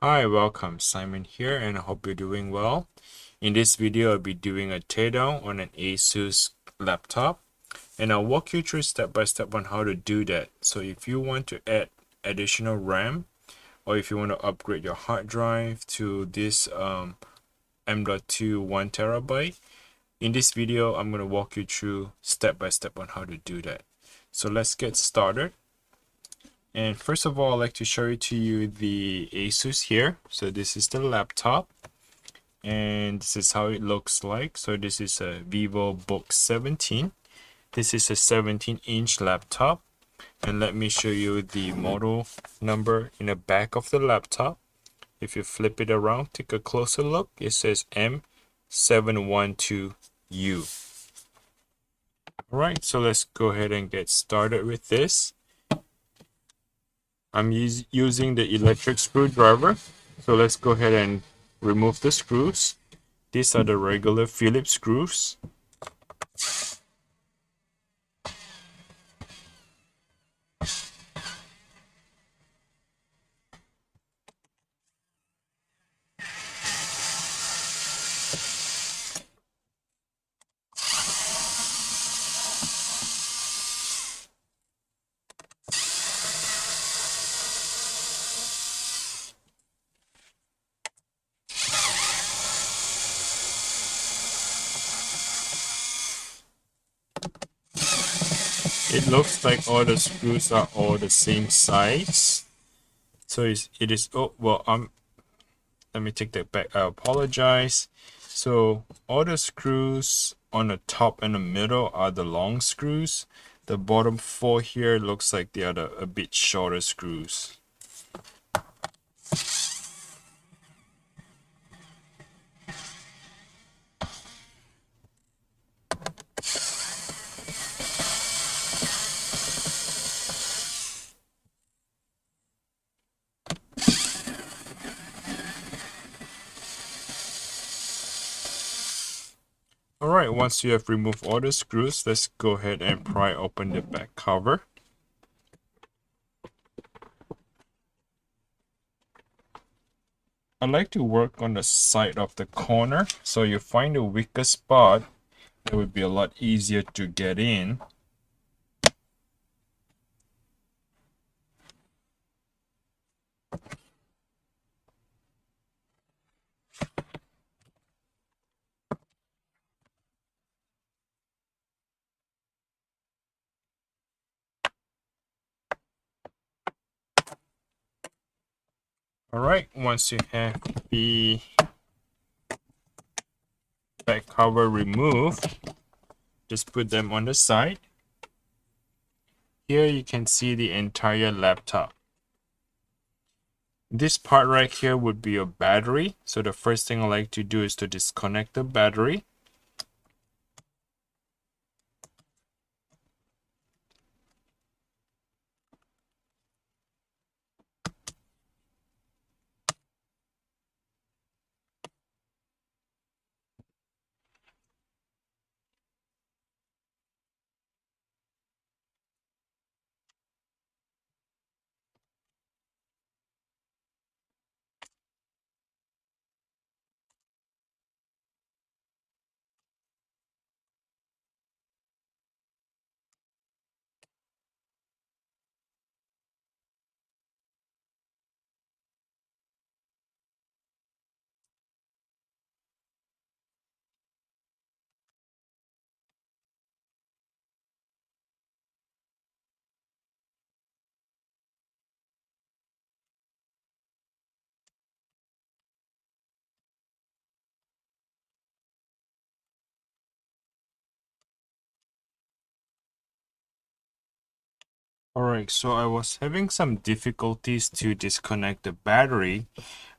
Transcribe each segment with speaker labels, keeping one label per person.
Speaker 1: Hi, welcome. Simon here, and I hope you're doing well. In this video, I'll be doing a teardown on an Asus laptop, and I'll walk you through step by step on how to do that. So if you want to add additional RAM, or if you want to upgrade your hard drive to this M.2 1TB, in this video, I'm going to walk you through step by step on how to do that. So let's get started. And first of all, I'd like to show to you the Asus here. So this is the laptop, and this is how it looks like. So this is a Vivobook 17. This is a 17-inch laptop, and let me show you the model number in the back of the laptop. If you flip it around, take a closer look. It says M712U. All right, so let's go ahead and get started with this. I'm using the electric screwdriver, so let's go ahead and remove the screws. These are the regular Phillips screws. It looks like all the screws are all the same size. So it is oh well let me take that back. I apologize. So all the screws on the top and the middle are the long screws. The bottom four here looks like they are a bit shorter screws. Alright, once you have removed all the screws, let's go ahead and pry open the back cover. I like to work on the side of the corner, so you find the weakest spot, it would be a lot easier to get in. Alright, once you have the back cover removed, just put them on the side. Here you can see the entire laptop. This part right here would be your battery. So the first thing I like to do is to disconnect the battery. Alright, so I was having some difficulties to disconnect the battery.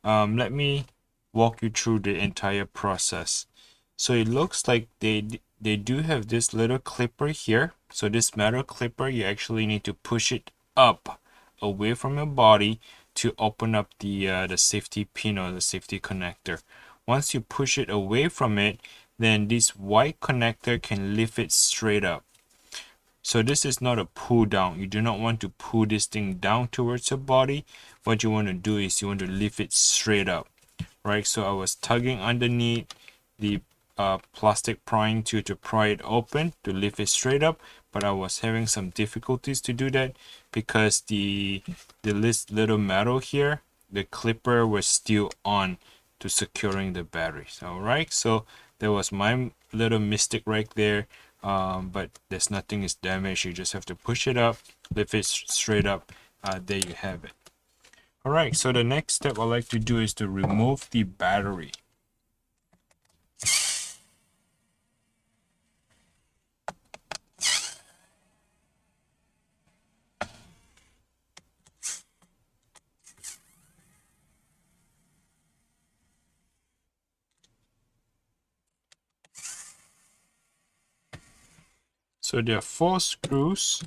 Speaker 1: Let me walk you through the entire process. So it looks like they do have this little clipper here. So this metal clipper, you actually need to push it up away from your body to open up the safety pin or the safety connector. Once you push it away from it, then this white connector can lift it straight up. So this is not a pull down. You do not want to pull this thing down towards your body. What you want to do is you want to lift it straight up, right? So I was tugging underneath the plastic prying tool to pry it open to lift it straight up, but I was having some difficulties to do that because the little metal here, the clipper was still on to securing the batteries. All right, so there was my little mistake right there, but there's nothing is damaged. You just have to push it up, lift it straight up. There you have it. All right, so the next step I like to do is to remove the battery. So there are 4 screws,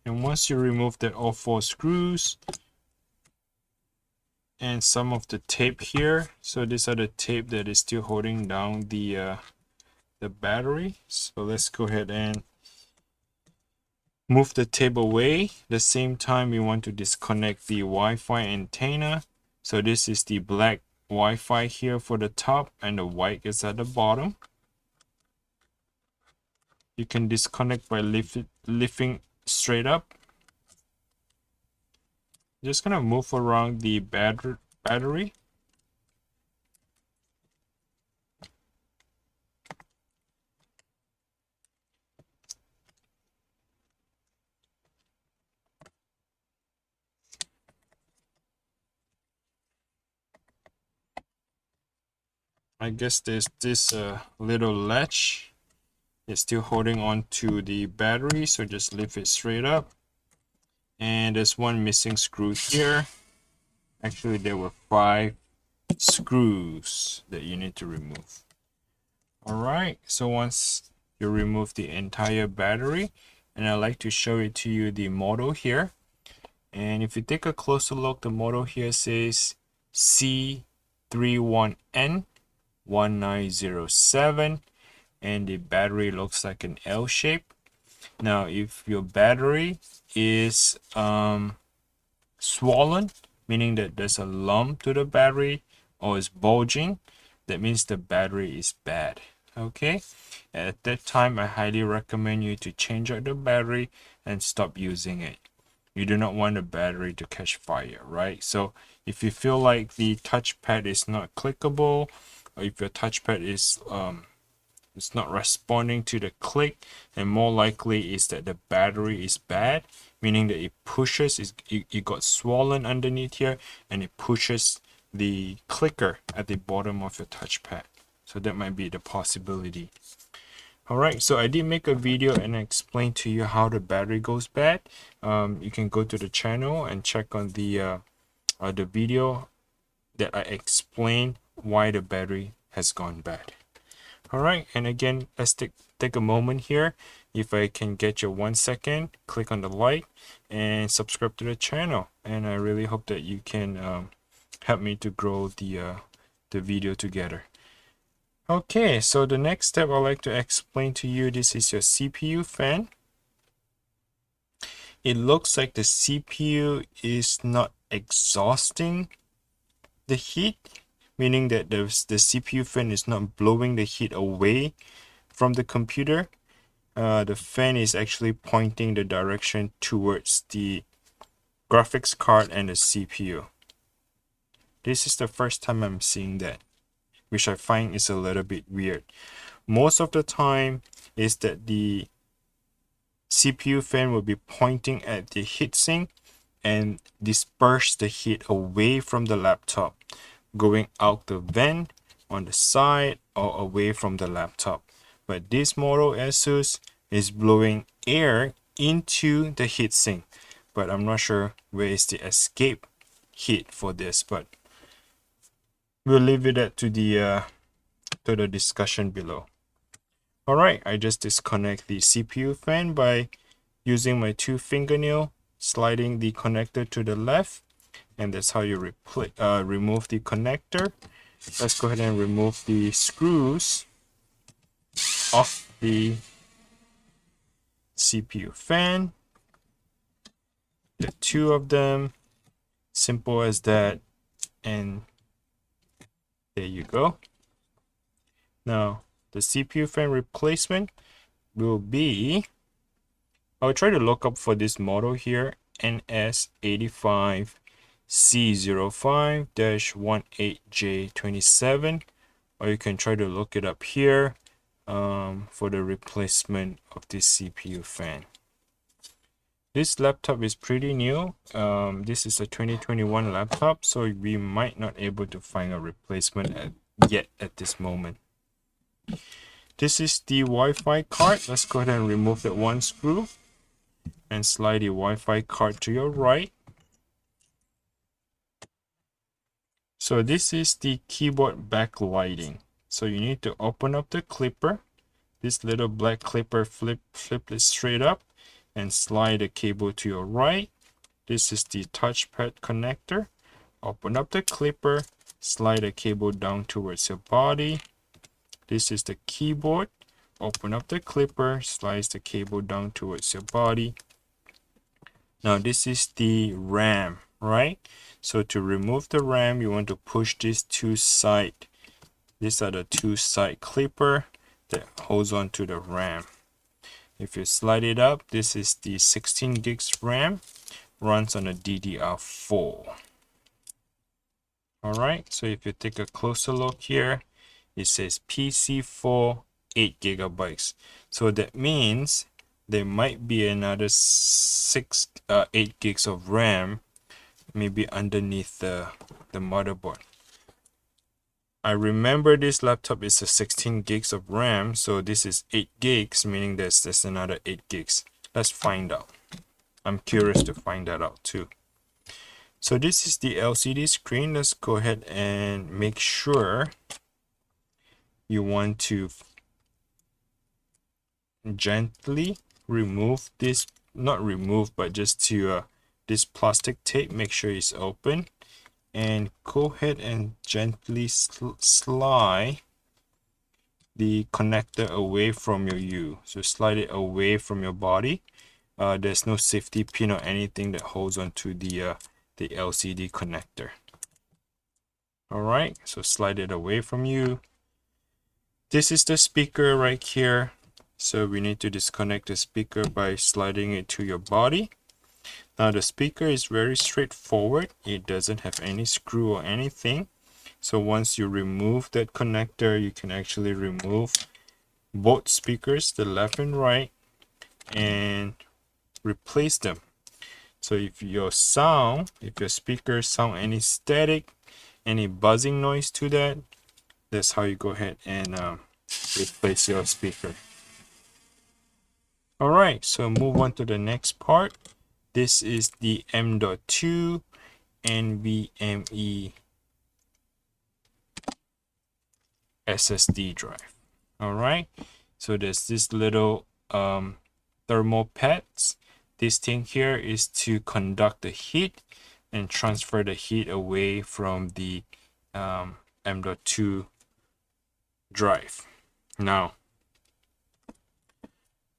Speaker 1: and once you remove that all 4 screws and some of the tape here, so these are the tape that is still holding down the battery. So let's go ahead and move the tape away. At the same time, we want to disconnect the Wi-Fi antenna. So this is the black Wi-Fi here for the top, and the white is at the bottom. You can disconnect by lifting straight up. Just gonna move around the battery. I guess there's this little latch. It's still holding on to the battery, so just lift it straight up. And there's one missing screw here. Actually, there were 5 screws that you need to remove. All right, so once you remove the entire battery, and I like to show it to you the model here. And if you take a closer look, the model here says C31N1907, and the battery looks like an L shape. Now, if your battery is swollen, meaning that there's a lump to the battery, or is bulging, that means the battery is bad. Okay, at that time I highly recommend you to change out the battery and stop using it. You do not want the battery to catch fire, right? So if you feel like the touchpad is not clickable, or if your touchpad is it's not responding to the click, and more likely is that the battery is bad, meaning that it pushes, it got swollen underneath here, and it pushes the clicker at the bottom of your touchpad. So that might be the possibility. All right, so I did make a video and explain to you how the battery goes bad. You can go to the channel and check on the video that I explain why the battery has gone bad. All right, and again, let's take a moment here. If I can get you 1 second, click on the like and subscribe to the channel. And I really hope that you can help me to grow the video together. Okay, so the next step I'd like to explain to you, this is your CPU fan. It looks like the CPU is not exhausting the heat, meaning that the CPU fan is not blowing the heat away from the computer. The fan is actually pointing the direction towards the graphics card and the CPU. This is the first time I'm seeing that, which I find is a little bit weird. Most of the time is that the CPU fan will be pointing at the heatsink and disperse the heat away from the laptop, going out the vent, on the side, or away from the laptop. But this model Asus is blowing air into the heatsink, but I'm not sure where is the escape heat for this, but we'll leave it to the discussion below. All right, I just disconnect the CPU fan by using my 2 fingernail, sliding the connector to the left, and that's how you remove the connector. Let's go ahead and remove the screws off the CPU fan, the two of them, simple as that, and there you go. Now the CPU fan replacement will be, I'll try to look up for this model here, NS85C05-18J27, or you can try to look it up here for the replacement of this CPU fan. This laptop is pretty new. This is a 2021 laptop, so we might not able to find a replacement yet at this moment. This is the Wi-Fi card. Let's go ahead and remove that one screw and slide the Wi-Fi card to your right. So this is the keyboard backlighting. So you need to open up the clipper. This little black clipper, flip it straight up and slide the cable to your right. This is the touchpad connector. Open up the clipper, slide the cable down towards your body. This is the keyboard. Open up the clipper, slice the cable down towards your body. Now this is the RAM, right? So to remove the RAM, you want to push these two side. These are the two side clipper that holds on to the RAM. If you slide it up, this is the 16 gigs RAM, runs on a DDR4. Alright, so if you take a closer look here, it says PC4 8 gigabytes. So that means there might be another 8 gigs of RAM maybe underneath the motherboard. I remember this laptop is a 16 gigs of RAM, so this is 8 gigs, meaning there's another 8 gigs. Let's find out. I'm curious to find that out too. So this is the LCD screen. Let's go ahead and make sure you want to gently remove this, not remove, but just to this plastic tape, make sure it's open, and go ahead and gently slide the connector away from your U. So slide it away from your body. There's no safety pin or anything that holds onto the LCD connector. Alright, so slide it away from you. This is the speaker right here. So we need to disconnect the speaker by sliding it to your body. Now the speaker is very straightforward. It doesn't have any screw or anything. So once you remove that connector, you can actually remove both speakers, the left and right, and replace them. So if your speakers sound any static, any buzzing noise to that, that's how you go ahead and replace your speaker. Alright, so move on to the next part. This is the M.2 NVME SSD drive. Alright, so there's this little thermal pads. This thing here is to conduct the heat and transfer the heat away from the M.2 drive. Now,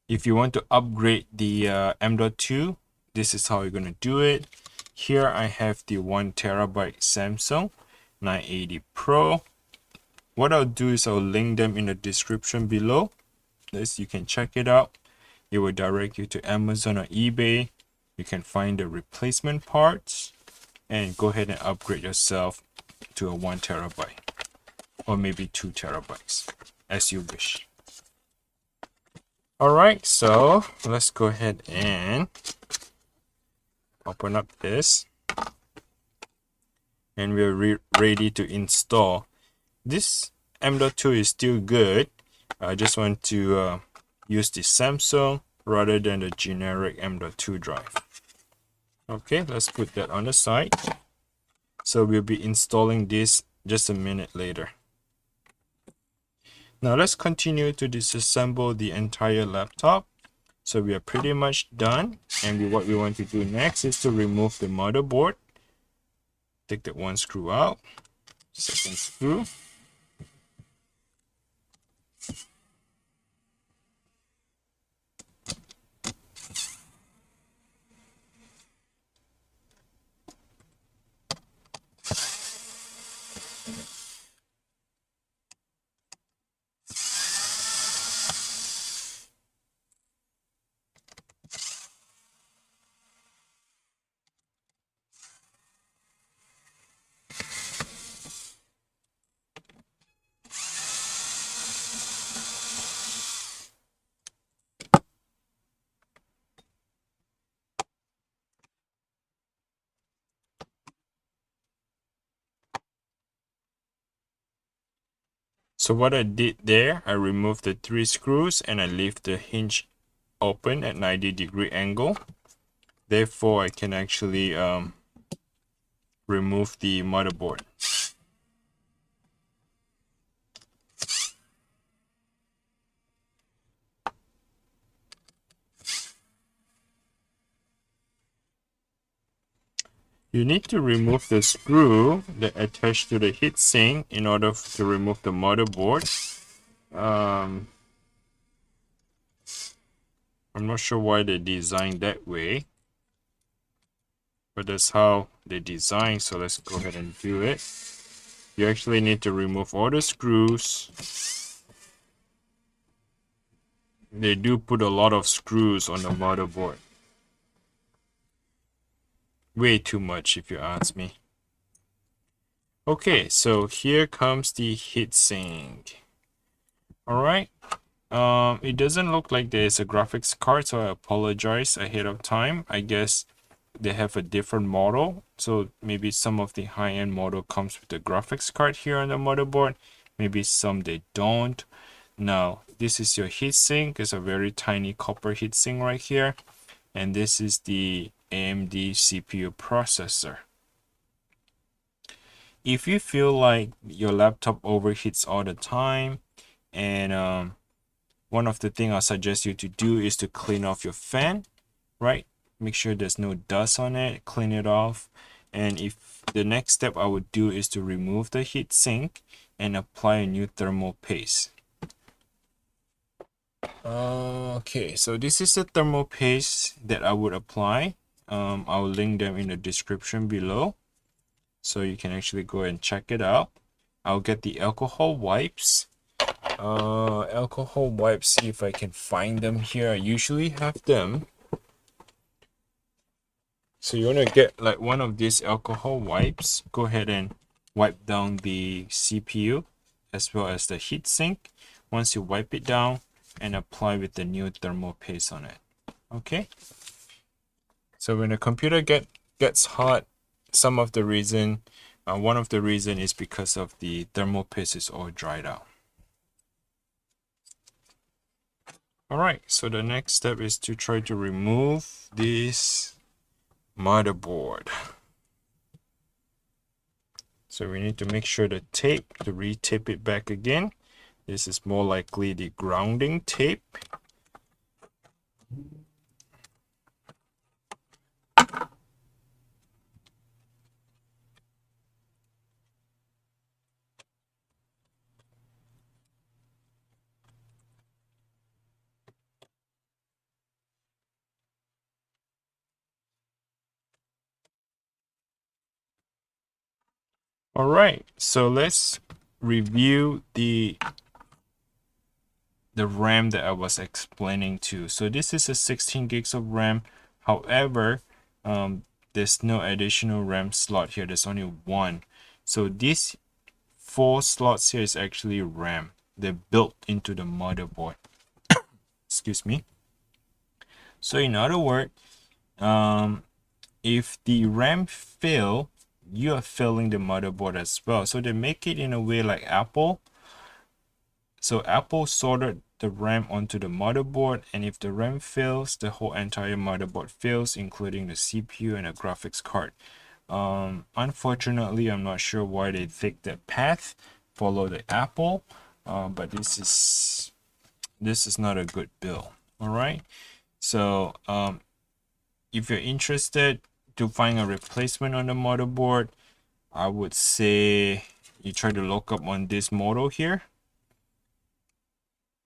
Speaker 1: if you want to upgrade the M.2, this is how you're going to do it. Here I have the 1 terabyte Samsung 980 Pro. What I'll do is I'll link them in the description below. This, you can check it out. It will direct you to Amazon or eBay. You can find the replacement parts and go ahead and upgrade yourself to a 1 terabyte or maybe 2 terabytes as you wish. Alright, so let's go ahead and open up this, and we're ready to install. This M.2 is still good. I just want to use the Samsung rather than the generic M.2 drive. Okay, let's put that on the side. So we'll be installing this just a minute later. Now let's continue to disassemble the entire laptop. So we are pretty much done, and what we want to do next is to remove the motherboard. Take that one screw out, second screw. So what I did there, I removed the 3 screws and I leave the hinge open at 90-degree angle. Therefore, I can actually remove the motherboard. You need to remove the screw that attached to the heatsink in order to remove the motherboard. I'm not sure why they designed that way, but that's how they design. So let's go ahead and do it. You actually need to remove all the screws. They do put a lot of screws on the motherboard. Way too much if you ask me. Okay, so here comes the heatsink. Alright. It doesn't look like there's a graphics card, so I apologize ahead of time. I guess they have a different model, so maybe some of the high-end model comes with the graphics card here on the motherboard. Maybe some they don't. Now, this is your heatsink. It's a very tiny copper heatsink right here. And this is the AMD CPU processor. If you feel like your laptop overheats all the time, and one of the things I suggest you to do is to clean off your fan, right? Make sure there's no dust on it, clean it off. And if the next step I would do is to remove the heatsink and apply a new thermal paste. Okay, so this is the thermal paste that I would apply. I'll link them in the description below, so you can actually go and check it out. I'll get the alcohol wipes. Alcohol wipes, see if I can find them here. I usually have them. So you want to get like one of these alcohol wipes. Go ahead and wipe down the CPU as well as the heatsink. Once you wipe it down, and apply with the new thermal paste on it. Okay. So when the computer gets hot, one of the reason is because of the thermal paste is all dried out. Alright, so the next step is to try to remove this motherboard. So we need to make sure the tape, to re-tape it back again. This is more likely the grounding tape. All right, so let's review the RAM that I was explaining to. So this is a 16 gigs of RAM. However, there's no additional RAM slot here. There's only one. So these 4 slots here is actually RAM. They're built into the motherboard. Excuse me. So in other words, if the RAM fail, you are failing the motherboard as well. So they make it in a way like Apple. So Apple soldered the RAM onto the motherboard, and if the RAM fails, the whole entire motherboard fails, including the CPU and the graphics card. Unfortunately, I'm not sure why they take that path, follow the Apple, but this is not a good build. All right. So if you're interested to find a replacement on the motherboard, I would say you try to look up on this model here,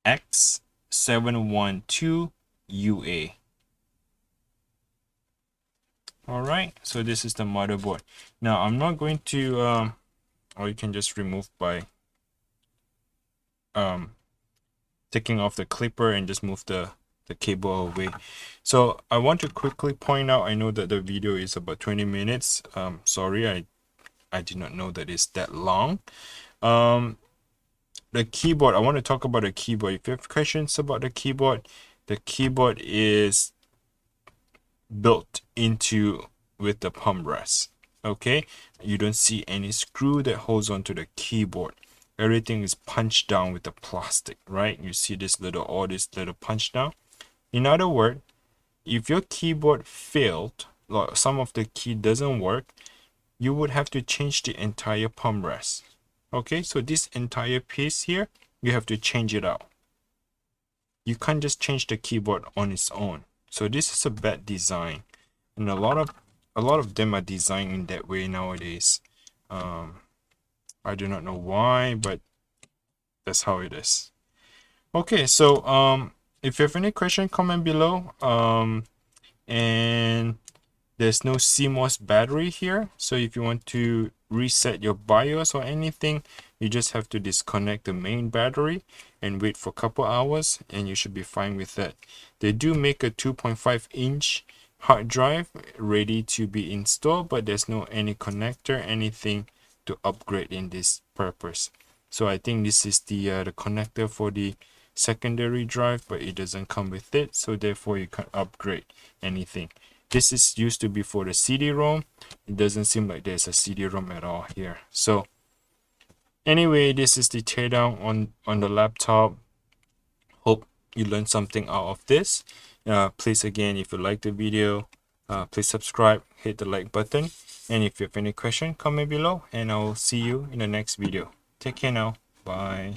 Speaker 1: M712U. All right, so this is the motherboard. Now I'm not going to or you can just remove by taking off the clipper and just move the cable away. So I want to quickly point out, I know that the video is about 20 minutes. Sorry, I did not know that it's that long. The keyboard, I want to talk about the keyboard. If you have questions about the keyboard is built into with the palm rest. Okay, you don't see any screw that holds onto the keyboard. Everything is punched down with the plastic, right? You see this little punch down. In other words, if your keyboard failed, like some of the key doesn't work, you would have to change the entire palm rest. Okay, so this entire piece here, you have to change it out. You can't just change the keyboard on its own. So this is a bad design, and a lot of them are designed in that way nowadays. I do not know why, but that's how it is. Okay, so if you have any question, comment below. And there's no CMOS battery here, so if you want to reset your BIOS or anything, you just have to disconnect the main battery and wait for a couple hours, and you should be fine with that. They do make a 2.5-inch hard drive ready to be installed, but there's no any connector, anything to upgrade in this purpose. So I think this is the connector for the secondary drive, but it doesn't come with it, so therefore you can't upgrade anything. This is used to be for the CD-ROM. It doesn't seem like there's a CD-ROM at all here. So anyway, this is the teardown on the laptop. Hope you learned something out of this. Please, again, if you like the video, please subscribe, hit the like button, and if you have any question, comment below, and I will see you in the next video. Take care now. Bye.